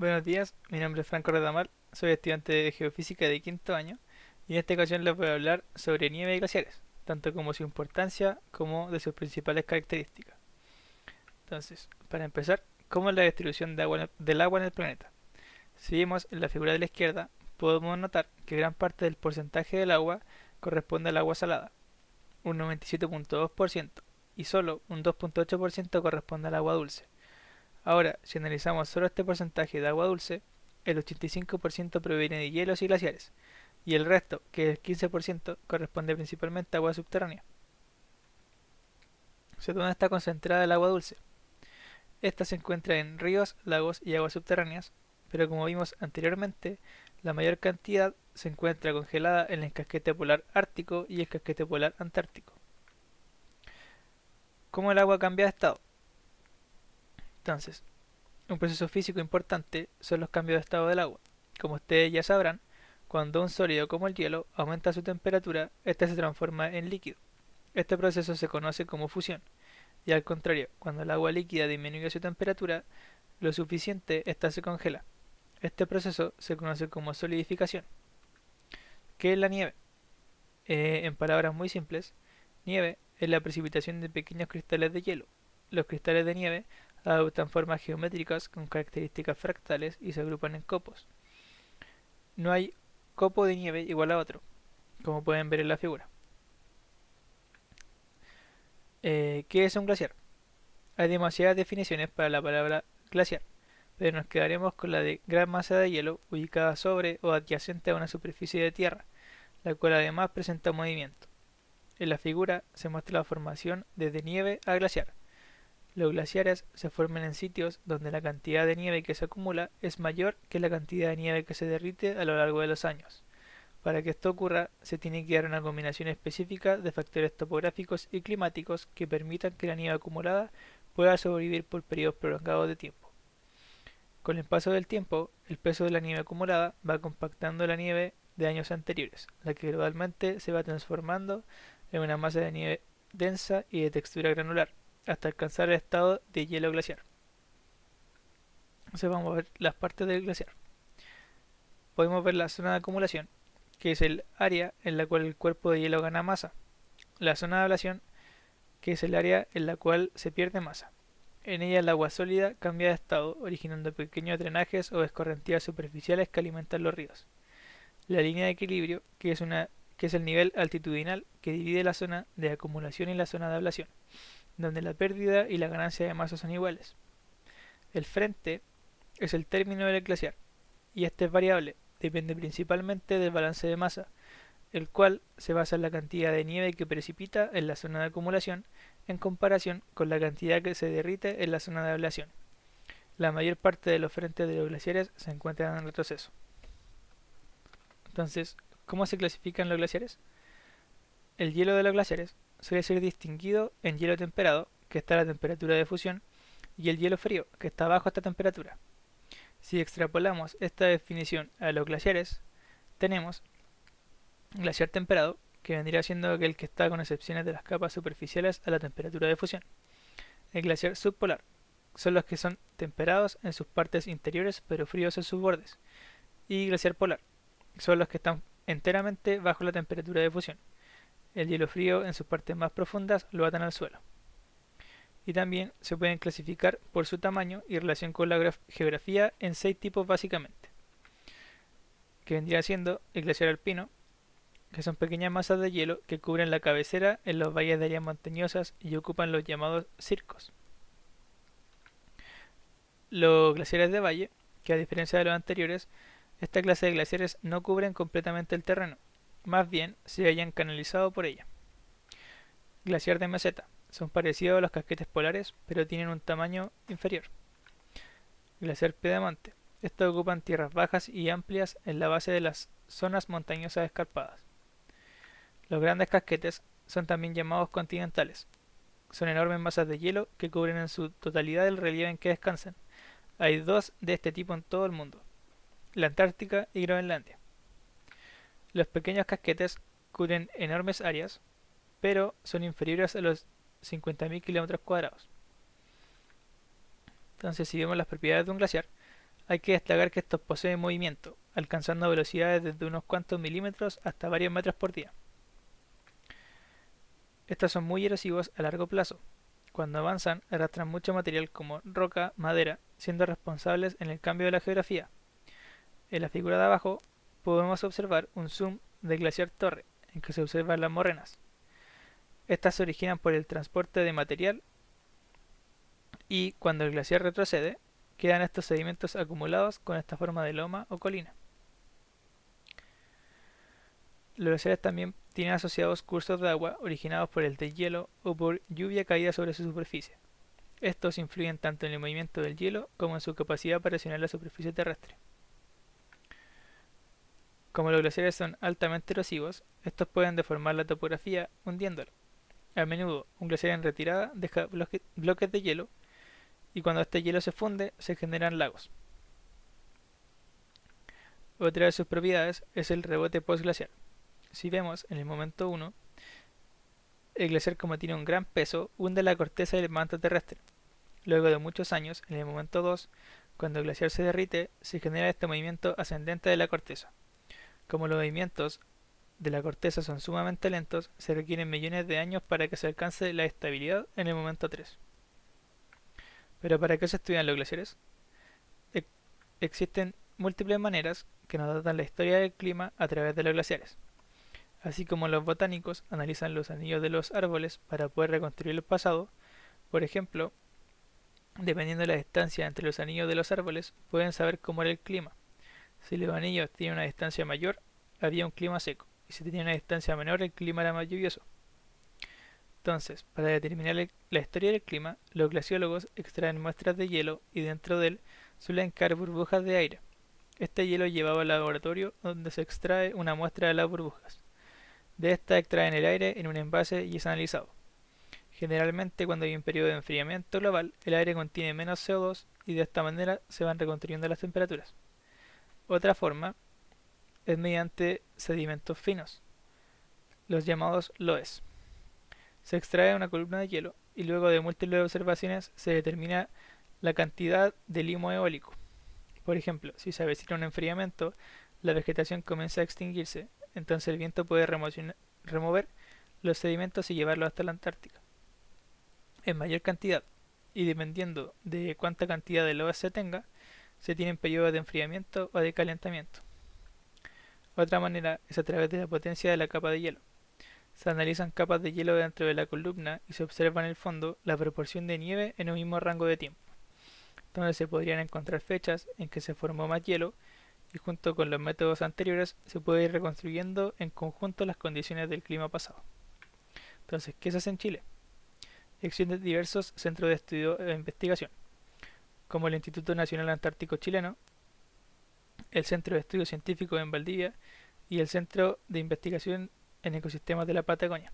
Buenos días, mi nombre es Franco Retamal, soy estudiante de Geofísica de quinto año y en esta ocasión les voy a hablar sobre nieve y glaciares, tanto como su importancia como de sus principales características. Entonces, para empezar, ¿cómo es la distribución del agua en el planeta? Si vemos en la figura de la izquierda, podemos notar que gran parte del porcentaje del agua corresponde al agua salada, un 97.2%, y solo un 2.8% corresponde al agua dulce. Ahora, si analizamos solo este porcentaje de agua dulce, el 85% proviene de hielos y glaciares, y el resto, que es el 15%, corresponde principalmente a agua subterránea. ¿Dónde está concentrada el agua dulce? Esta se encuentra en ríos, lagos y aguas subterráneas, pero como vimos anteriormente, la mayor cantidad se encuentra congelada en el casquete polar ártico y el casquete polar antártico. ¿Cómo el agua cambia de estado? Entonces, un proceso físico importante son los cambios de estado del agua. Como ustedes ya sabrán, cuando un sólido como el hielo aumenta su temperatura, éste se transforma en líquido. Este proceso se conoce como fusión, y al contrario, cuando el agua líquida disminuye su temperatura lo suficiente, ésta se congela. Este proceso se conoce como solidificación. ¿Qué es la nieve? En palabras muy simples, nieve es la precipitación de pequeños cristales de hielo. Los cristales de nieve adoptan formas geométricas con características fractales y se agrupan en copos. No hay copo de nieve igual a otro, como pueden ver en la figura. ¿Qué es un glaciar? Hay demasiadas definiciones para la palabra glaciar, pero nos quedaremos con la de gran masa de hielo ubicada sobre o adyacente a una superficie de tierra, la cual además presenta movimiento. En la figura se muestra la formación desde nieve a glaciar. Los glaciares se forman en sitios donde la cantidad de nieve que se acumula es mayor que la cantidad de nieve que se derrite a lo largo de los años. Para que esto ocurra, se tiene que dar una combinación específica de factores topográficos y climáticos que permitan que la nieve acumulada pueda sobrevivir por periodos prolongados de tiempo. Con el paso del tiempo, el peso de la nieve acumulada va compactando la nieve de años anteriores, la que gradualmente se va transformando en una masa de nieve densa y de textura granular, hasta alcanzar el estado de hielo glaciar. Entonces vamos a ver las partes del glaciar. Podemos ver la zona de acumulación, que es el área en la cual el cuerpo de hielo gana masa. La zona de ablación, que es el área en la cual se pierde masa. En ella el agua sólida cambia de estado, originando pequeños drenajes o escorrentías superficiales que alimentan los ríos. La línea de equilibrio, que es el nivel altitudinal que divide la zona de acumulación y la zona de ablación, donde la pérdida y la ganancia de masa son iguales. El frente es el término del glaciar, y este es variable, depende principalmente del balance de masa, el cual se basa en la cantidad de nieve que precipita en la zona de acumulación en comparación con la cantidad que se derrite en la zona de ablación. La mayor parte de los frentes de los glaciares se encuentran en retroceso. Entonces, ¿cómo se clasifican los glaciares? El hielo de los glaciares suele ser distinguido en hielo temperado, que está a la temperatura de fusión, y el hielo frío, que está bajo esta temperatura. Si extrapolamos esta definición a los glaciares, tenemos glaciar temperado, que vendría siendo aquel que está con excepciones de las capas superficiales a la temperatura de fusión. El glaciar subpolar son los que son temperados en sus partes interiores pero fríos en sus bordes. Y glaciar polar son los que están enteramente bajo la temperatura de fusión. El hielo frío en sus partes más profundas lo atan al suelo. Y también se pueden clasificar por su tamaño y relación con la geografía en 6 tipos básicamente, que vendría siendo el glaciar alpino, que son pequeñas masas de hielo que cubren la cabecera en los valles de áreas montañosas y ocupan los llamados circos. Los glaciares de valle, que a diferencia de los anteriores, esta clase de glaciares no cubren completamente el terreno, más bien se hallan canalizados por ella. Glaciar de meseta, son parecidos a los casquetes polares, pero tienen un tamaño inferior. Glaciar Pedemonte, estos ocupan tierras bajas y amplias en la base de las zonas montañosas escarpadas. Los grandes casquetes son también llamados continentales. Son enormes masas de hielo que cubren en su totalidad el relieve en que descansan. Hay dos de este tipo en todo el mundo, la Antártica y Groenlandia. Los pequeños casquetes cubren enormes áreas, pero son inferiores a los 50.000 kilómetros cuadrados. Entonces, si vemos las propiedades de un glaciar, hay que destacar que estos poseen movimiento, alcanzando velocidades desde unos cuantos milímetros hasta varios metros por día. Estos son muy erosivos a largo plazo. Cuando avanzan, arrastran mucho material como roca, madera, siendo responsables en el cambio de la geografía. En la figura de abajo podemos observar un zoom del glaciar Torre, en que se observan las morrenas. Estas se originan por el transporte de material y cuando el glaciar retrocede, quedan estos sedimentos acumulados con esta forma de loma o colina. Los glaciares también tienen asociados cursos de agua originados por el deshielo o por lluvia caída sobre su superficie. Estos influyen tanto en el movimiento del hielo como en su capacidad para erosionar la superficie terrestre. Como los glaciares son altamente erosivos, estos pueden deformar la topografía hundiéndola. A menudo, un glaciar en retirada deja bloques de hielo y cuando este hielo se funde, se generan lagos. Otra de sus propiedades es el rebote postglacial. Si vemos en el momento 1, el glaciar, como tiene un gran peso, hunde la corteza del manto terrestre. Luego de muchos años, en el momento 2, cuando el glaciar se derrite, se genera este movimiento ascendente de la corteza. Como los movimientos de la corteza son sumamente lentos, se requieren millones de años para que se alcance la estabilidad en el momento 3. ¿Pero para qué se estudian los glaciares? Existen múltiples maneras que nos datan la historia del clima a través de los glaciares. Así como los botánicos analizan los anillos de los árboles para poder reconstruir el pasado, por ejemplo, dependiendo de la distancia entre los anillos de los árboles, pueden saber cómo era el clima. Si los anillos tienen una distancia mayor, había un clima seco, y si tenían una distancia menor, el clima era más lluvioso. Entonces, para determinar la historia del clima, los glaciólogos extraen muestras de hielo y dentro de él suelen caer burbujas de aire. Este hielo es llevado al laboratorio donde se extrae una muestra de las burbujas. De esta extraen el aire en un envase y es analizado. Generalmente cuando hay un periodo de enfriamiento global, el aire contiene menos CO2 y de esta manera se van reconstruyendo las temperaturas. Otra forma es mediante sedimentos finos, los llamados loess. Se extrae una columna de hielo y luego de múltiples observaciones se determina la cantidad de limo eólico. Por ejemplo, si se avecina un enfriamiento, la vegetación comienza a extinguirse, entonces el viento puede remover los sedimentos y llevarlos hasta la Antártica en mayor cantidad, y dependiendo de cuánta cantidad de loess se tenga, se tienen periodos de enfriamiento o de calentamiento. Otra manera es a través de la potencia de la capa de hielo. Se analizan capas de hielo dentro de la columna y se observa en el fondo la proporción de nieve en un mismo rango de tiempo, donde se podrían encontrar fechas en que se formó más hielo y junto con los métodos anteriores se puede ir reconstruyendo en conjunto las condiciones del clima pasado. Entonces, ¿qué se hace en Chile? Existen diversos centros de estudio e investigación, como el Instituto Nacional Antártico Chileno, el Centro de Estudios Científicos en Valdivia y el Centro de Investigación en Ecosistemas de la Patagonia.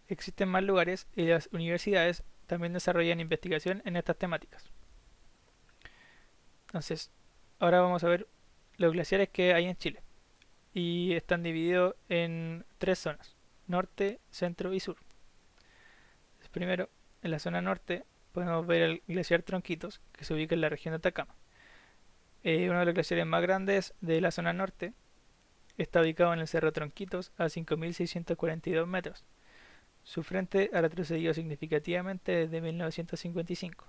Existen más lugares y las universidades también desarrollan investigación en estas temáticas. Entonces, ahora vamos a ver los glaciares que hay en Chile y están divididos en tres zonas: norte, centro y sur. Primero, en la zona norte podemos ver el glaciar Tronquitos, que se ubica en la región de Atacama. Uno de los glaciares más grandes de la zona norte está ubicado en el Cerro Tronquitos a 5.642 metros. Su frente ha retrocedido significativamente desde 1955.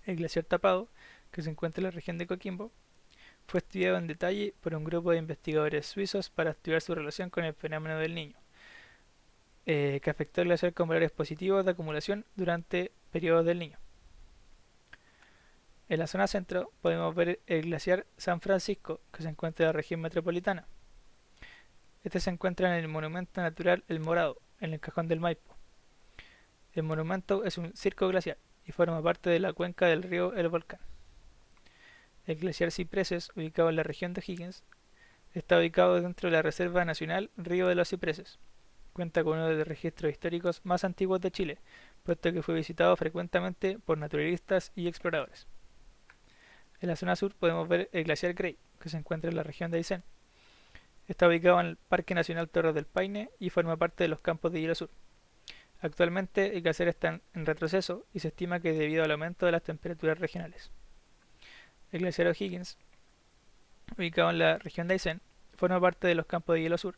El glaciar Tapado, que se encuentra en la región de Coquimbo, fue estudiado en detalle por un grupo de investigadores suizos para estudiar su relación con el fenómeno del Niño, que afectó el glaciar con valores positivos de acumulación durante periodos del Niño. En la zona centro podemos ver el glaciar San Francisco, que se encuentra en la región metropolitana. Este se encuentra en el monumento natural El Morado, en el Cajón del Maipo. El monumento es un circo glaciar y forma parte de la cuenca del río El Volcán. El glaciar Cipreses, ubicado en la región de Higgins, está ubicado dentro de la Reserva Nacional Río de los Cipreses. Cuenta con uno de los registros históricos más antiguos de Chile, puesto que fue visitado frecuentemente por naturalistas y exploradores. En la zona sur podemos ver el glaciar Grey, que se encuentra en la región de Aysén. Está ubicado en el Parque Nacional Torres del Paine y forma parte de los campos de hielo sur. Actualmente el glaciar está en retroceso y se estima que es debido al aumento de las temperaturas regionales. El glaciar O'Higgins, ubicado en la región de Aysén, forma parte de los campos de hielo sur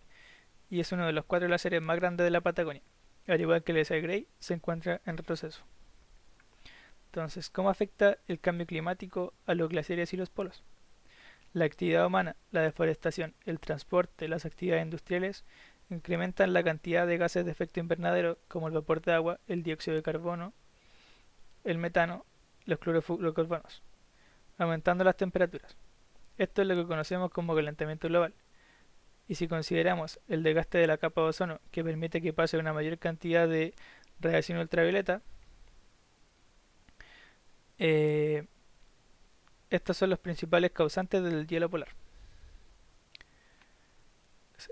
y es uno de los 4 glaciares más grandes de la Patagonia. Al igual que el glaciar Grey, se encuentra en retroceso. Entonces, ¿cómo afecta el cambio climático a los glaciares y los polos? La actividad humana, la deforestación, el transporte, las actividades industriales incrementan la cantidad de gases de efecto invernadero como el vapor de agua, el dióxido de carbono, el metano, los clorofluorocarbonos, aumentando las temperaturas. Esto es lo que conocemos como calentamiento global. Y si consideramos el desgaste de la capa de ozono, que permite que pase una mayor cantidad de radiación ultravioleta, eh, estos son los principales causantes del hielo polar.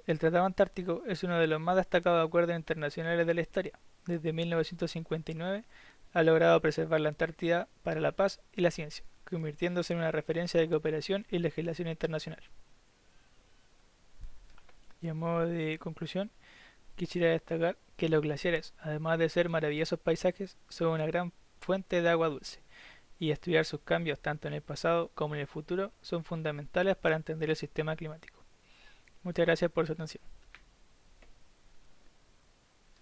El Tratado Antártico es uno de los más destacados acuerdos internacionales de la historia. Desde 1959 ha logrado preservar la Antártida para la paz y la ciencia, convirtiéndose en una referencia de cooperación y legislación internacional. Y a modo de conclusión, quisiera destacar que los glaciares, además de ser maravillosos paisajes, son una gran fuente de agua dulce, y estudiar sus cambios tanto en el pasado como en el futuro son fundamentales para entender el sistema climático. Muchas gracias por su atención.